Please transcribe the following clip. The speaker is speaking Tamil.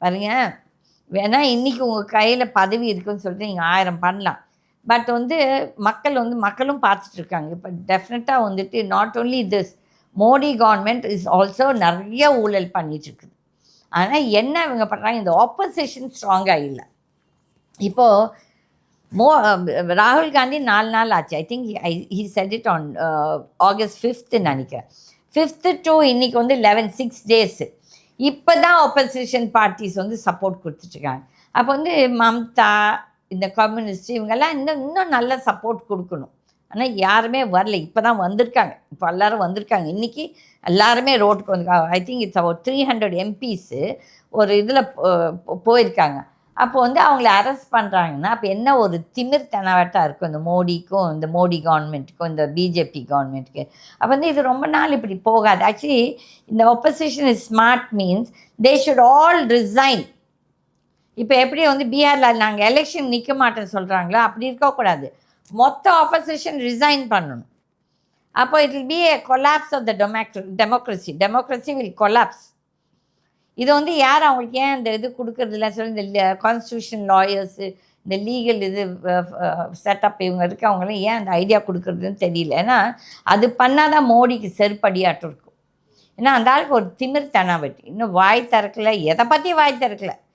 பாருங்க, வேணா இன்றைக்கி உங்கள் கையில் பதவி இருக்குதுன்னு சொல்லிட்டு நீங்கள் 1000 பண்ணலாம். பட் வந்து மக்களும் பார்த்துட்ருக்காங்க. இப்போ டெஃபினட்டாக வந்துட்டு not only this, Modi government is also நிறைய ஊழல் பண்ணிகிட்ருக்குது. ஆனால் என்ன இவங்க பண்ணுறாங்க, இந்த ஆப்போசிஷன் ஸ்ட்ராங்காக இல்லை. இப்போது ராகுல் காந்தி 4 நாள் ஆச்சு. I think he said it on August 5th நினைக்கிறேன். 5th to இன்னைக்கு வந்து 6 டேஸு. இப்போ தான் ஆப்போசிஷன் பார்ட்டிஸ் வந்து சப்போர்ட் கொடுத்துட்ருக்காங்க. அப்போ வந்து மம்தா, இந்த கம்யூனிஸ்ட் இவங்கெல்லாம் இன்னும் நல்ல சப்போர்ட் கொடுக்கணும். ஆனால் யாருமே வரல. இப்போ தான் வந்திருக்காங்க. இப்போ எல்லோரும் வந்திருக்காங்க. இன்றைக்கி எல்லாருமே ரோட்டுக்கு வந்திருக்காங்க. ஐ திங்க் இட்ஸ் ஒரு 300 எம்பிஸு ஒரு இதில் போயிருக்காங்க. அப்போ வந்து அவங்கள அரெஸ்ட் பண்ணுறாங்கன்னா, அப்போ என்ன ஒரு திமிர்த்தனவட்டா இருக்கும் இந்த மோடிக்கும், இந்த மோடி கவர்மெண்ட்டுக்கும், இந்த பிஜேபி கவர்மெண்ட்டுக்கு. அப்போ வந்து இது ரொம்ப நாள் இப்படி போகாது. ஆக்சுவலி இந்த opposition is smart means they should all resign. இப்போ எப்படி வந்து பீகாரில் நாங்கள் எலெக்ஷன் நிற்க மாட்டேன்னு சொல்கிறாங்களோ, அப்படி இருக்கக்கூடாது. மொத்த ஆப்போசிஷன் ரிசைன் பண்ணணும். அப்போ it will be a collapse of the democracy will collapse. இது வந்து யார் அவங்களுக்கு ஏன் இந்த இது கொடுக்குறதில்ல சொல்லி, இந்த கான்ஸ்டியூஷன் லாயர்ஸு, இந்த லீகல் இது செட்டப் இவங்க இருக்கவங்களாம் ஏன் அந்த ஐடியா கொடுக்குறதுன்னு தெரியல. ஏன்னா அது பண்ணால் தான் மோடிக்கு செருப்படியாட்டம் இருக்கும். ஏன்னா அந்த ஆளுக்கு ஒரு திமிர்த்தனம் வெட்டி இன்னும் வாய் திறக்கல, எதை பற்றியும் வாய் திறக்கல.